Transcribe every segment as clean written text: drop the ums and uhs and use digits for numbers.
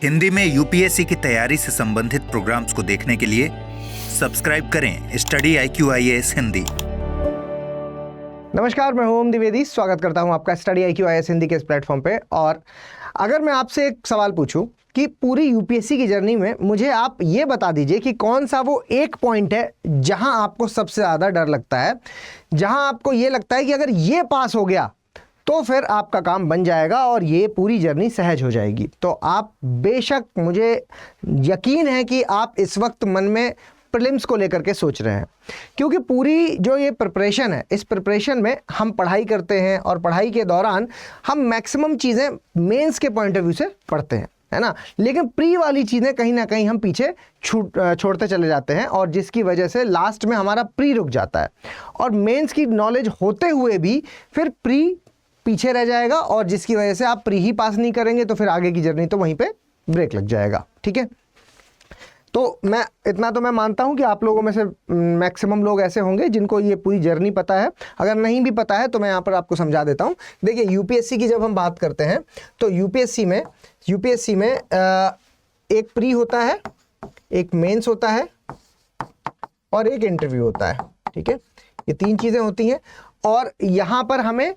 हिंदी में यूपीएससी की तैयारी से संबंधित प्रोग्राम्स को देखने के लिए सब्सक्राइब करें स्टडी IQ-IAS हिंदी। नमस्कार, मैं ओम द्विवेदी स्वागत करता हूं आपका स्टडी IQ-IAS हिंदी के इस प्लेटफॉर्म पे। और अगर मैं आपसे एक सवाल पूछूं कि पूरी यूपीएससी की जर्नी में मुझे आप ये बता दीजिए कि कौन सा वो एक पॉइंट है जहां आपको सबसे ज़्यादा डर लगता है, जहां आपको ये लगता है कि अगर ये पास हो गया तो फिर आपका काम बन जाएगा और ये पूरी जर्नी सहज हो जाएगी। तो आप बेशक, मुझे यकीन है कि आप इस वक्त मन में प्रीलिम्स को लेकर के सोच रहे हैं, क्योंकि पूरी जो ये प्रिपरेशन है, इस प्रिपरेशन में हम पढ़ाई करते हैं और पढ़ाई के दौरान हम मैक्सिमम चीज़ें मेंस के पॉइंट ऑफ व्यू से पढ़ते हैं, है ना। लेकिन प्री वाली चीज़ें कहीं ना कहीं हम पीछे छोड़ते चले जाते हैं और जिसकी वजह से लास्ट में हमारा प्री रुक जाता है और मेंस की नॉलेज होते हुए भी फिर प्री पीछे रह जाएगा और जिसकी वजह से आप प्री ही पास नहीं करेंगे तो फिर आगे की जर्नी तो वहीं पे ब्रेक लग जाएगा। ठीक है, तो मैं इतना तो मैं मानता हूं कि आप लोगों में से मैक्सिमम लोग ऐसे होंगे जिनको ये पूरी जर्नी पता है। अगर नहीं भी पता है तो मैं यहाँ पर आपको समझा देता हूं। देखिए, यूपीएससी की जब हम बात करते हैं तो यूपीएससी में एक प्री होता है, एक मेंस होता है और एक इंटरव्यू होता है। ठीक है, ये तीन चीज़ें होती हैं और यहाँ पर हमें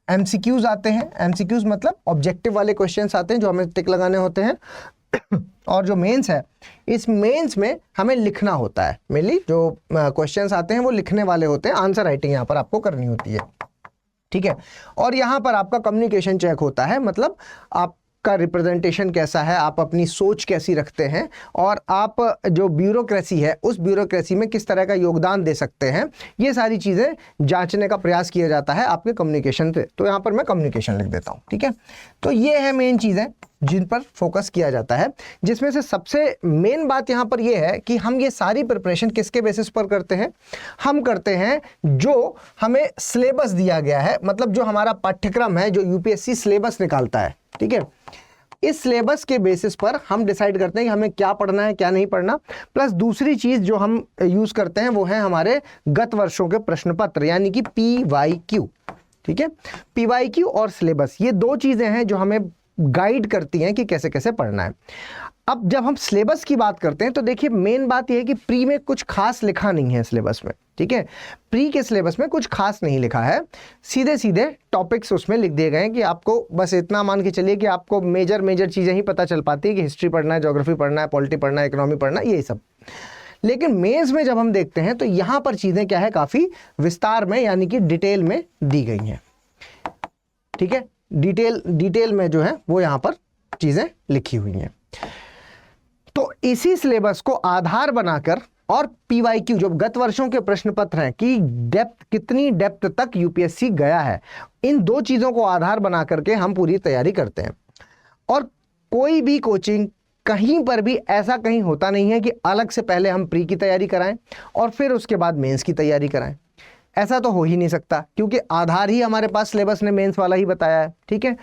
MCQs आते हैं। MCQs मतलब ऑब्जेक्टिव वाले क्वेश्चंस आते हैं जो हमें टिक लगाने होते हैं। और जो मेंस है, इस मेंस में हमें लिखना होता है। मेनली जो क्वेश्चंस आते हैं वो लिखने वाले होते हैं, आंसर राइटिंग यहाँ पर आपको करनी होती है। ठीक है, और यहाँ पर आपका कम्युनिकेशन चेक होता है, मतलब आपका रिप्रेजेंटेशन कैसा है, आप अपनी सोच कैसी रखते हैं और आप जो ब्यूरोक्रेसी है उस ब्यूरोक्रेसी में किस तरह का योगदान दे सकते हैं, ये सारी चीज़ें जांचने का प्रयास किया जाता है आपके कम्युनिकेशन पे। तो यहाँ पर मैं कम्युनिकेशन लिख देता हूँ। ठीक है, तो ये है मेन चीज़ें जिन पर फोकस किया जाता है, जिसमें से सबसे मेन बात यहाँ पर यह है कि हम ये सारी प्रिपरेशन किसके बेसिस पर करते हैं। हम करते हैं जो हमें सिलेबस दिया गया है, मतलब जो हमारा पाठ्यक्रम है, जो यूपीएससी सिलेबस निकालता है। ठीक है, इस सिलेबस के बेसिस पर हम डिसाइड करते हैं कि हमें क्या पढ़ना है, क्या नहीं पढ़ना। प्लस दूसरी चीज़ जो हम यूज़ करते हैं वो है हमारे गत वर्षों के प्रश्न पत्र, यानी कि PYQ। ठीक है, PYQ और सिलेबस, ये दो चीज़ें हैं जो हमें गाइड करती हैं कि कैसे कैसे पढ़ना है। अब जब हम सिलेबस की बात करते हैं तो देखिए, मेन बात यह है कि प्री में कुछ खास लिखा नहीं है सिलेबस में। ठीक है, प्री के सिलेबस में कुछ खास नहीं लिखा है, सीधे सीधे टॉपिक्स उसमें लिख दिए गए हैं कि आपको बस इतना मान के चलिए कि आपको मेजर चीज़ें ही पता चल पाती है कि हिस्ट्री पढ़ना है, ज्योग्राफी पढ़ना है, पॉलिटी पढ़ना है, इकोनॉमी पढ़ना है, यही सब। लेकिन मेंस में जब हम देखते हैं तो यहाँ पर चीज़ें क्या है, काफ़ी विस्तार में यानी कि डिटेल में दी गई हैं। ठीक है, डिटेल में जो है वो यहाँ पर चीज़ें लिखी हुई हैं। तो इसी सिलेबस को आधार बनाकर और PYQ जो गत वर्षों के प्रश्न पत्र हैं कि डेप्थ, कितनी डेप्थ तक यूपीएससी गया है, इन दो चीज़ों को आधार बना करके हम पूरी तैयारी करते हैं। और कोई भी कोचिंग कहीं पर भी ऐसा कहीं होता नहीं है कि अलग से पहले हम प्री की तैयारी कराएं और फिर उसके बाद मेंस की तैयारी कराएं। ऐसा तो हो ही नहीं सकता, क्योंकि आधार ही हमारे पास सिलेबस ने मेंस वाला ही बताया है। ठीक है,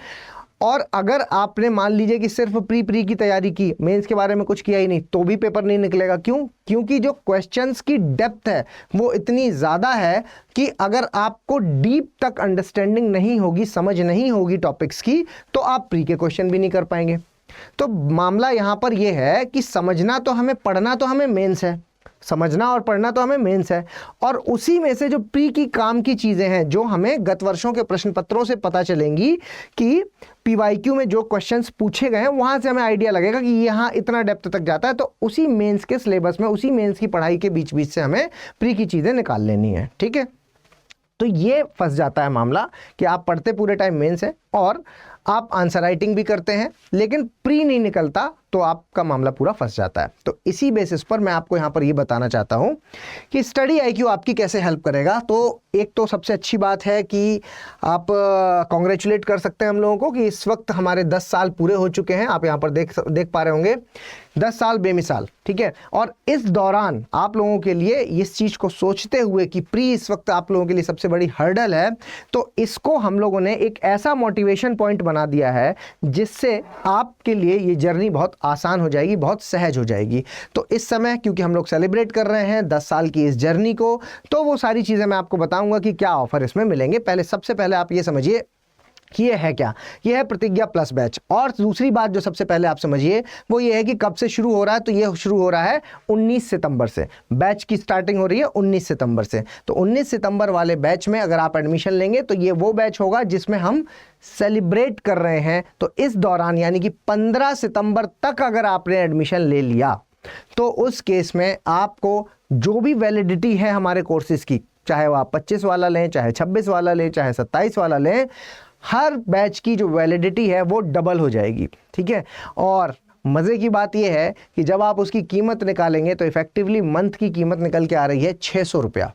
और अगर आपने मान लीजिए कि सिर्फ प्री की तैयारी की, मेंस के बारे में कुछ किया ही नहीं, तो भी पेपर नहीं निकलेगा। क्यों? क्योंकि जो क्वेश्चंस की डेप्थ है वो इतनी ज़्यादा है कि अगर आपको डीप तक अंडरस्टैंडिंग नहीं होगी, समझ नहीं होगी टॉपिक्स की, तो आप प्री के क्वेश्चन भी नहीं कर पाएंगे। तो मामला यहाँ पर यह है कि समझना तो हमें, पढ़ना तो हमें मेंस है, समझना और पढ़ना तो हमें मेंस है, और उसी में से जो प्री की काम की चीज़ें हैं जो हमें गत वर्षों के प्रश्न पत्रों से पता चलेंगी कि PYQ में जो क्वेश्चंस पूछे गए हैं वहाँ से हमें आइडिया लगेगा कि यहाँ इतना डेप्थ तक जाता है, तो उसी मेंस के सिलेबस में, उसी मेंस की पढ़ाई के बीच बीच से हमें प्री की चीज़ें निकाल लेनी है। ठीक है, तो ये फंस जाता है मामला कि आप पढ़ते पूरे टाइम मेंस है और आप आंसर राइटिंग भी करते हैं, लेकिन प्री नहीं निकलता, तो आपका मामला पूरा फंस जाता है। तो इसी बेसिस पर मैं आपको यहाँ पर ये बताना चाहता हूँ कि स्टडी IQ आपकी कैसे हेल्प करेगा। तो एक तो सबसे अच्छी बात है कि आप कॉन्ग्रेचुलेट कर सकते हैं हम लोगों को कि इस वक्त हमारे 10 साल पूरे हो चुके हैं। आप यहाँ पर देख पा रहे होंगे 10 साल बेमिसाल। ठीक है, और इस दौरान आप लोगों के लिए इस चीज़ को सोचते हुए कि प्री इस वक्त आप लोगों के लिए सबसे बड़ी हर्डल है, तो इसको हम लोगों ने एक ऐसा मोटिवेशन पॉइंट बना दिया है जिससे आपके लिए ये जर्नी बहुत आसान हो जाएगी, बहुत सहज हो जाएगी। तो इस समय क्योंकि हम लोग सेलिब्रेट कर रहे हैं 10 साल की इस जर्नी को, तो वो सारी चीज़ें मैं आपको बताऊंगा कि क्या ऑफर इसमें मिलेंगे। सबसे पहले आप ये समझिए कि ये है क्या, ये है प्रतिज्ञा प्लस बैच। और दूसरी बात जो सबसे पहले आप समझिए वो ये है कि कब से शुरू हो रहा है, तो ये शुरू हो रहा है 19 सितंबर से। बैच की स्टार्टिंग हो रही है 19 सितंबर से। तो 19 सितंबर वाले बैच में अगर आप एडमिशन लेंगे तो ये वो बैच होगा जिसमें हम सेलिब्रेट कर रहे हैं। तो इस दौरान यानी कि 15 सितंबर तक अगर आपने एडमिशन ले लिया तो उस केस में आपको जो भी वैलिडिटी है हमारे कोर्सेज की, चाहे वो आप 25 वाला लें, चाहे 26 वाला लें, चाहे 27 वाला लें, हर बैच की जो वैलिडिटी है वो डबल हो जाएगी। ठीक है। और मज़े की बात यह है कि जब आप उसकी कीमत निकालेंगे तो इफेक्टिवली मंथ की कीमत निकल के आ रही है 600 रुपया।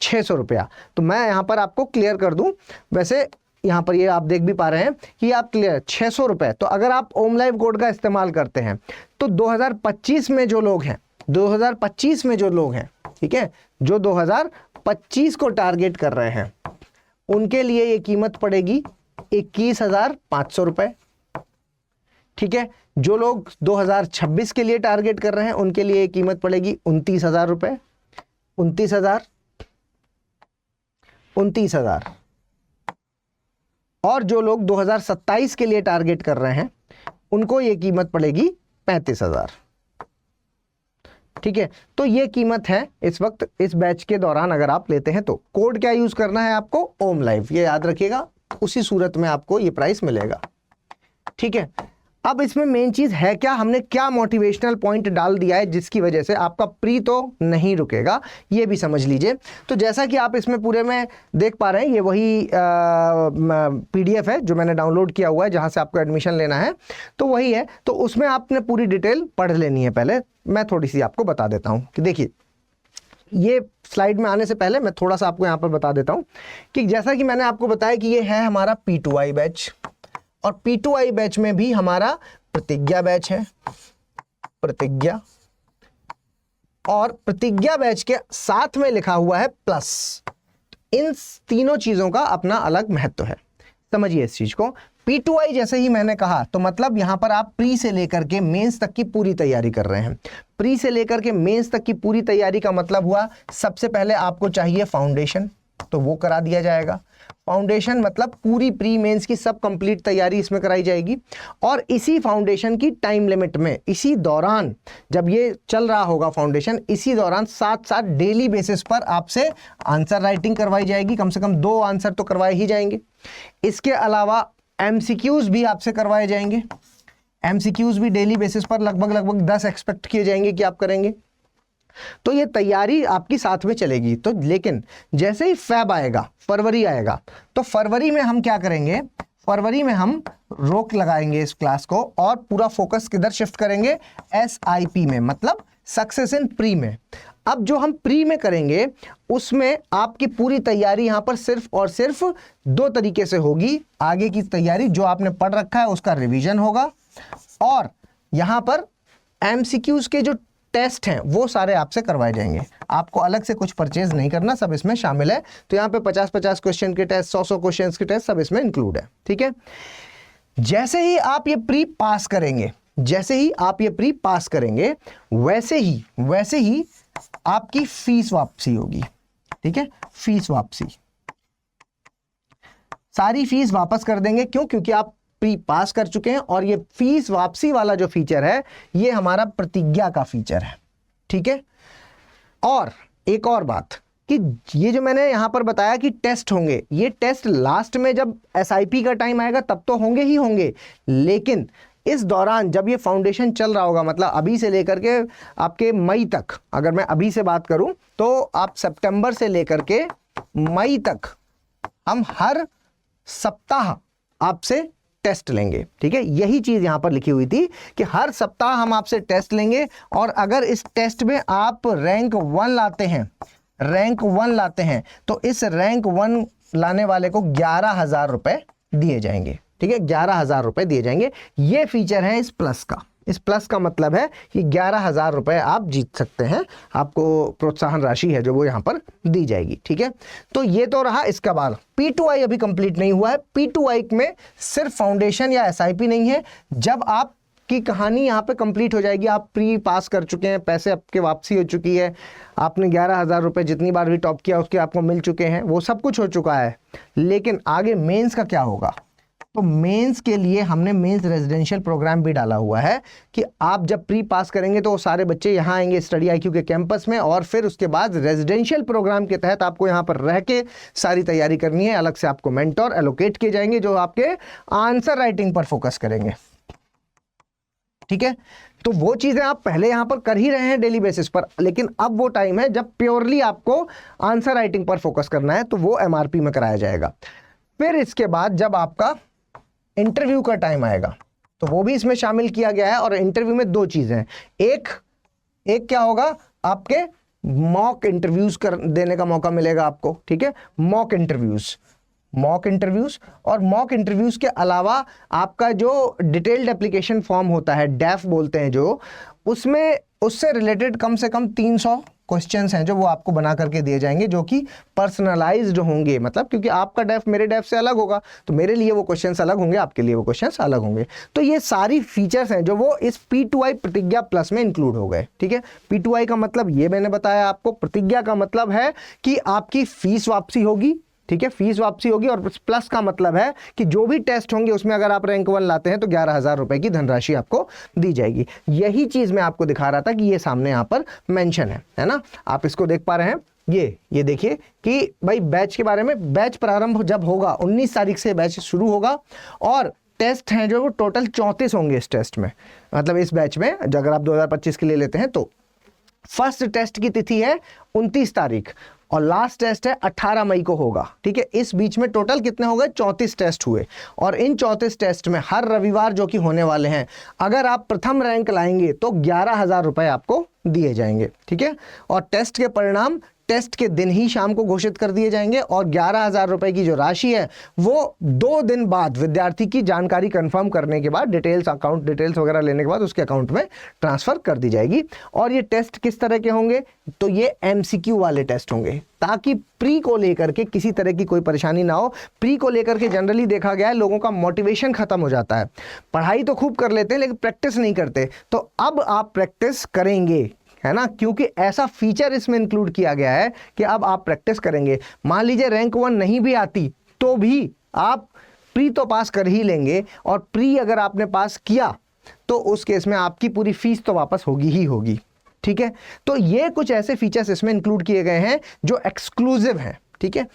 600 रुपया। तो मैं यहाँ पर आपको क्लियर कर दूँ, वैसे यहाँ पर ये आप देख भी पा रहे हैं कि आप क्लियर 600 रुपये। तो अगर आप ओम लाइव कोड का इस्तेमाल करते हैं तो 2025 में जो लोग हैं, 2025 में जो लोग हैं, ठीक है, जो 2025 को टारगेट कर रहे हैं उनके लिए ये कीमत पड़ेगी 21,500 रुपये। ठीक है। जो लोग 2026 के लिए टारगेट कर रहे हैं उनके लिए ये कीमत पड़ेगी 29,000 रुपये। 29,000। और जो लोग 2027 के लिए टारगेट कर रहे हैं उनको ये कीमत पड़ेगी 35,000। ठीक है। तो ये कीमत है इस वक्त इस बैच के दौरान अगर आप लेते हैं तो। कोड क्या यूज करना है आपको, ओम लाइव, ये याद रखिएगा, उसी सूरत में आपको ये प्राइस मिलेगा। ठीक है। अब इसमें मेन चीज है क्या, हमने क्या मोटिवेशनल पॉइंट डाल दिया है जिसकी वजह से आपका प्री तो नहीं रुकेगा, ये भी समझ लीजिए। तो जैसा कि आप इसमें पूरे में देख पा रहे हैं, ये वही PDF है जो मैंने डाउनलोड किया हुआ है जहां से आपको एडमिशन लेना है, तो वही है। तो उसमें आपने पूरी डिटेल पढ़ लेनी है। पहले मैं थोड़ी सी आपको बता देता हूँ कि देखिए, ये स्लाइड में आने से पहले मैं थोड़ा सा आपको यहाँ पर बता देता हूँ कि जैसा कि मैंने आपको बताया कि ये है हमारा P2I बैच, और P2I बैच में भी हमारा प्रतिज्ञा बैच है, प्रतिज्ञा, और प्रतिज्ञा बैच के साथ में लिखा हुआ है प्लस। इन तीनों चीजों का अपना अलग महत्व है, समझिए इस चीज को। P2I जैसे ही मैंने कहा तो मतलब यहां पर आप प्री से लेकर के मेंस तक की पूरी तैयारी कर रहे हैं। प्री से लेकर के मेंस तक की पूरी तैयारी का मतलब हुआ सबसे पहले आपको चाहिए फाउंडेशन, तो वो करा दिया जाएगा। फाउंडेशन मतलब पूरी प्री मेंस की सब कंप्लीट तैयारी इसमें कराई जाएगी। और इसी फाउंडेशन की टाइम लिमिट में, इसी दौरान जब ये चल रहा होगा फाउंडेशन, इसी दौरान साथ साथ डेली बेसिस पर आपसे आंसर राइटिंग करवाई जाएगी। कम से कम 2 आंसर तो करवाए ही जाएंगे। इसके अलावा MCQs भी आपसे करवाए जाएंगे। MCQs भी डेली बेसिस पर लगभग 10 एक्सपेक्ट किए जाएंगे कि आप करेंगे। तो ये तैयारी आपकी साथ में चलेगी। तो लेकिन जैसे ही फैब आएगा, फरवरी आएगा, तो फरवरी में हम क्या करेंगे, फरवरी में हम रोक लगाएंगे इस क्लास को और पूरा फोकस किधर शिफ्ट करेंगे, SIP में, मतलब सक्सेस इन प्री में। अब जो हम प्री में करेंगे उसमें आपकी पूरी तैयारी यहां पर सिर्फ और सिर्फ 2 तरीके से होगी। आगे की तैयारी जो आपने पढ़ रखा है उसका रिवीजन होगा, और यहां पर MCQs के जो टेस्ट हैं वो सारे आपसे करवाए जाएंगे। आपको अलग से कुछ परचेज नहीं करना, सब इसमें शामिल है। तो यहाँ पे 50-50 क्वेश्चन के टेस्ट, 100-100 क्वेश्चन के टेस्ट सब इसमें इंक्लूड है। ठीक है। जैसे ही आप ये प्री पास करेंगे, जैसे ही आप ये प्री पास करेंगे, वैसे ही आपकी फीस वापसी होगी। ठीक है। फीस वापसी, सारी फीस वापस कर देंगे। क्यों? क्योंकि आप प्री पास कर चुके हैं। और ये फीस वापसी वाला जो फीचर है ये हमारा प्रतिज्ञा का फीचर है। ठीक है। और एक और बात कि ये जो मैंने यहां पर बताया कि टेस्ट होंगे, ये टेस्ट लास्ट में जब SIP का टाइम आएगा तब तो होंगे ही होंगे, लेकिन इस दौरान जब ये फाउंडेशन चल रहा होगा, मतलब अभी से लेकर के आपके मई तक, अगर मैं अभी से बात करूं तो आप सितंबर से लेकर के मई तक हम हर सप्ताह आपसे टेस्ट लेंगे। ठीक है। यही चीज यहां पर लिखी हुई थी कि हर सप्ताह हम आपसे टेस्ट लेंगे, और अगर इस टेस्ट में आप रैंक 1 लाते हैं, तो इस रैंक 1 लाने वाले को 11,000 रुपए दिए जाएंगे। ठीक है। 11,000 रुपए दिए जाएंगे। ये फीचर है इस प्लस का। इस प्लस का मतलब है कि 11,000 रुपए आप जीत सकते हैं, आपको प्रोत्साहन राशि है जो वो यहाँ पर दी जाएगी। ठीक है। तो ये तो रहा इसका बाद। P2I अभी कंप्लीट नहीं हुआ है। P2I में सिर्फ फाउंडेशन या SIP नहीं है। जब आपकी कहानी यहाँ पे कंप्लीट हो जाएगी, आप प्री पास कर चुके हैं, पैसे आपके वापसी हो चुकी है, आपने 11,000 रुपए जितनी बार भी टॉप किया उसके आपको मिल चुके हैं, वो सब कुछ हो चुका है, लेकिन आगे मेंस का क्या होगा? तो मेंस के लिए हमने मेंस रेजिडेंशियल प्रोग्राम भी डाला हुआ है कि आप जब प्री पास करेंगे तो वो सारे बच्चे यहाँ आएंगे स्टडी आईक्यू के कैंपस में, और फिर उसके बाद रेजिडेंशियल प्रोग्राम के तहत आपको यहाँ पर रह के सारी तैयारी करनी है। अलग से आपको मेंटोर एलोकेट किए जाएंगे जो आपके आंसर राइटिंग पर फोकस करेंगे। ठीक है, तो वो चीजें आप पहले यहां पर कर ही रहे हैं डेली बेसिस पर, लेकिन अब वो टाइम है जब प्योरली आपको आंसर राइटिंग पर फोकस करना है, तो वो एमआरपी में कराया जाएगा। फिर इसके बाद जब आपका इंटरव्यू का टाइम आएगा तो वो भी इसमें शामिल किया गया है। और इंटरव्यू में दो चीजें हैं, एक क्या होगा, आपके मॉक इंटरव्यूज देने का मौका मिलेगा आपको। ठीक है, मॉक इंटरव्यूज और मॉक इंटरव्यूज के अलावा आपका जो डिटेल्ड एप्लीकेशन फॉर्म होता है, डैफ बोलते हैं जो, उसमें उससे रिलेटेड कम से कम 300 क्वेश्चंस हैं जो वो आपको बना करके दिए जाएंगे, जो कि पर्सनलाइज्ड होंगे। मतलब क्योंकि आपका डैफ मेरे डैफ से अलग होगा, तो मेरे लिए वो क्वेश्चंस अलग होंगे, आपके लिए वो क्वेश्चंस अलग होंगे। तो ये सारी फीचर्स हैं जो वो इस P2I प्रतिज्ञा प्लस में इंक्लूड हो गए। ठीक है, P2I का मतलब ये मैंने बताया आपको, प्रतिज्ञा का मतलब है कि आपकी फीस वापसी होगी। ठीक है, फीस वापसी होगी, और प्लस का मतलब है कि जो भी टेस्ट होंगे उसमें अगर आप रैंक 1 लाते हैं तो 11,000 रुपए की धनराशि आपको दी जाएगी। यही चीज मैं आपको दिखा रहा था कि ये सामने यहाँ पर मेंशन है ना, आप इसको देख पा रहे हैं। ये देखिए कि भाई बैच के बारे में, बैच प्रारंभ जब होगा 19 तारीख से बैच शुरू होगा, और टेस्ट हैं जो वो टोटल 34 होंगे इस टेस्ट में, मतलब इस बैच में अगर आप 2025 के लिए लेते हैं तो फर्स्ट टेस्ट की तिथि है 29 तारीख और लास्ट टेस्ट है 18 मई को होगा। ठीक है, इस बीच में टोटल कितने हो गए, 34 टेस्ट हुए, और इन 34 टेस्ट में हर रविवार जो कि होने वाले हैं, अगर आप प्रथम रैंक लाएंगे तो 11,000 रुपए आपको दिए जाएंगे। ठीक है, और टेस्ट के परिणाम टेस्ट के दिन ही शाम को घोषित कर दिए जाएंगे, और 11,000 रुपए की जो राशि है वो 2 दिन बाद विद्यार्थी की जानकारी कंफर्म करने के बाद, डिटेल्स अकाउंट डिटेल्स वगैरह लेने के बाद उसके अकाउंट में ट्रांसफर कर दी जाएगी। और ये टेस्ट किस तरह के होंगे, तो ये MCQ वाले टेस्ट होंगे, ताकि प्री को लेकर के किसी तरह की कोई परेशानी ना हो। प्री को लेकर के जनरली देखा गया है लोगों का मोटिवेशन खत्म हो जाता है, पढ़ाई तो खूब कर लेते हैं लेकिन प्रैक्टिस नहीं करते। तो अब आप प्रैक्टिस करेंगे, है ना, क्योंकि ऐसा फीचर इसमें इंक्लूड किया गया है कि अब आप प्रैक्टिस करेंगे। मान लीजिए रैंक 1 नहीं भी आती तो भी आप प्री तो पास कर ही लेंगे, और प्री अगर आपने पास किया तो उस केस में आपकी पूरी फीस तो वापस होगी ही होगी। ठीक है, तो ये कुछ ऐसे फीचर्स इसमें इंक्लूड किए गए हैं जो एक्सक्लूसिव हैं। ठीक है,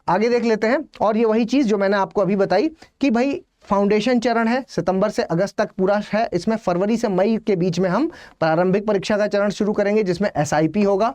आगे देख लेते हैं। और ये वही चीज जो मैंने आपको अभी बताई कि भाई फाउंडेशन चरण है, सितंबर से अगस्त तक पूरा है, इसमें फरवरी से मई के बीच में हम प्रारंभिक परीक्षा का चरण शुरू करेंगे जिसमें SIP होगा,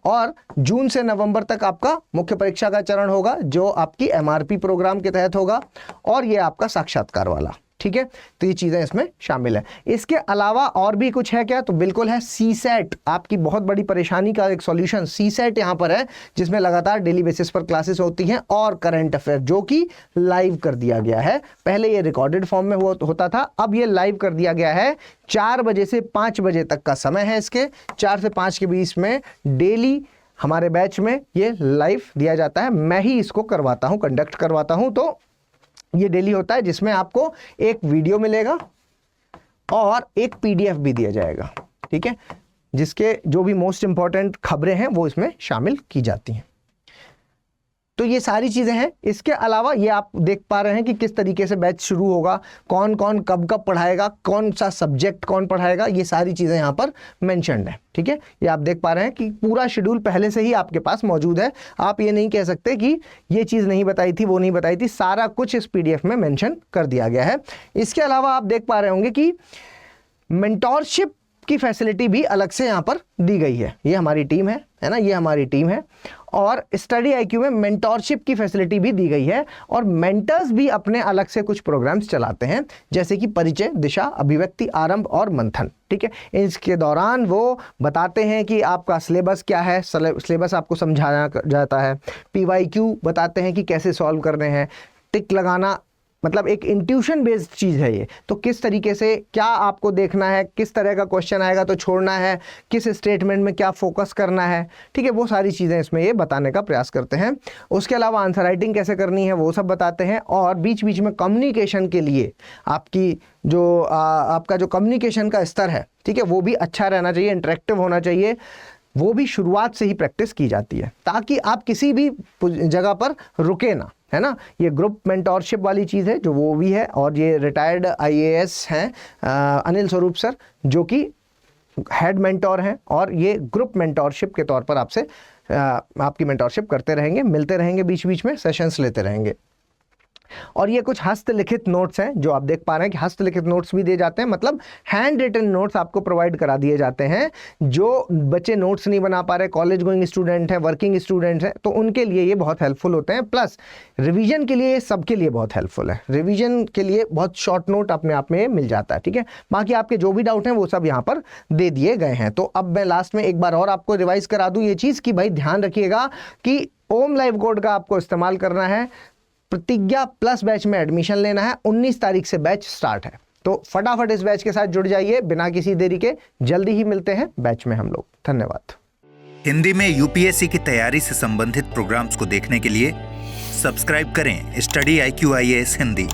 और जून से नवंबर तक आपका मुख्य परीक्षा का चरण होगा जो आपकी MRP प्रोग्राम के तहत होगा, और ये आपका साक्षात्कार वाला। ठीक है, तो ये चीजें इसमें शामिल है। इसके अलावा और भी कुछ है क्या, तो बिल्कुल है CSET, आपकी बहुत बड़ी परेशानी का एक सॉल्यूशन CSET यहाँ पर है, जिसमें लगातार डेली बेसिस पर क्लासेस होती हैं, और करंट अफेयर जो कि लाइव कर दिया गया है। पहले ये रिकॉर्डेड फॉर्म में होता था, अब ये लाइव कर दिया गया है। 4 बजे से 5 बजे तक का समय है इसके, 4 से 5 के बीच में डेली हमारे बैच में ये लाइव दिया जाता है। मैं ही इसको करवाता हूँ, कंडक्ट करवाता हूँ। तो ये डेली होता है जिसमें आपको एक वीडियो मिलेगा और एक PDF भी दिया जाएगा। ठीक है, जिसके जो भी मोस्ट इंपॉर्टेंट खबरें हैं वो इसमें शामिल की जाती हैं। तो ये सारी चीजें हैं। इसके अलावा ये आप देख पा रहे हैं कि किस तरीके से बैच शुरू होगा, कौन कौन कब कब पढ़ाएगा, कौन सा सब्जेक्ट कौन पढ़ाएगा, ये सारी चीजें यहाँ पर मेंशन्ड है। ठीक है, ये आप देख पा रहे हैं कि पूरा शेड्यूल पहले से ही आपके पास मौजूद है। आप ये नहीं कह सकते कि ये चीज नहीं बताई थी, वो नहीं बताई थी, सारा कुछ इस PDF में मेंशन कर दिया गया है। इसके अलावा आप देख पा रहे होंगे कि मेंटोरशिप की फैसिलिटी भी अलग से यहाँ पर दी गई है। ये हमारी टीम है ना, ये हमारी टीम है, और स्टडी IQ में मेंटोरशिप की फैसिलिटी भी दी गई है, और मेंटर्स भी अपने अलग से कुछ प्रोग्राम्स चलाते हैं, जैसे कि परिचय, दिशा, अभिव्यक्ति, आरंभ और मंथन। ठीक है, इसके दौरान वो बताते हैं कि आपका सिलेबस क्या है, सिलेबस आपको समझाया जाता है। PYQ बताते हैं कि कैसे सॉल्व करने हैं, टिक लगाना, मतलब एक इंट्यूशन बेस्ड चीज़ है ये। तो किस तरीके से क्या आपको देखना है, किस तरह का क्वेश्चन आएगा तो छोड़ना है, किस स्टेटमेंट में क्या फोकस करना है। ठीक है, वो सारी चीज़ें इसमें ये बताने का प्रयास करते हैं। उसके अलावा आंसर राइटिंग कैसे करनी है वो सब बताते हैं, और बीच बीच में कम्युनिकेशन के लिए आपकी जो आपका जो कम्युनिकेशन का स्तर है, ठीक है, वो भी अच्छा रहना चाहिए, इंटरेक्टिव होना चाहिए, वो भी शुरुआत से ही प्रैक्टिस की जाती है, ताकि आप किसी भी जगह पर रुके ना, है ना। ये ग्रुप मेंटोरशिप वाली चीज़ है जो वो भी है, और ये रिटायर्ड IAS हैं अनिल स्वरूप सर, जो कि हेड मेंटोर हैं, और ये ग्रुप मेंटोरशिप के तौर पर आपसे आपकी मेंटोरशिप करते रहेंगे, मिलते रहेंगे, बीच बीच में सेशंस लेते रहेंगे। और ये कुछ हस्तलिखित नोट्स हैं जो आप देख पा रहे हैं कि हस्तलिखित नोट्स भी दिए जाते हैं, मतलब हैंड रिटन नोट्स आपको प्रोवाइड करा दिए जाते हैं। जो बच्चे नोट्स नहीं बना पा रहे, कॉलेज गोइंग स्टूडेंट हैं, वर्किंग स्टूडेंट्स हैं, तो उनके लिए ये बहुत हेल्पफुल होते हैं। प्लस रिवीजन के लिए, सबके लिए बहुत हेल्पफुल है। रिवीजन के लिए बहुत शॉर्ट नोट अपने आप में मिल जाता है, ठीक है। बाकी आपके जो भी डाउट हैं वो सब यहाँ पर दे दिए गए हैं। तो अब मैं लास्ट में एक बार और आपको रिवाइज करा दूँ ये चीज़ कि भाई ध्यान रखिएगा कि ओम लाइव कोड का आपको इस्तेमाल करना है। प्रतिज्ञा प्लस बैच में एडमिशन लेना है, 19 तारीख से बैच स्टार्ट है, तो फटाफट इस बैच के साथ जुड़ जाइए बिना किसी देरी के। जल्दी ही मिलते हैं बैच में हम लोग। धन्यवाद। हिंदी में यूपीएससी की तैयारी से संबंधित प्रोग्राम्स को देखने के लिए सब्सक्राइब करें स्टडी IQ IAS हिंदी।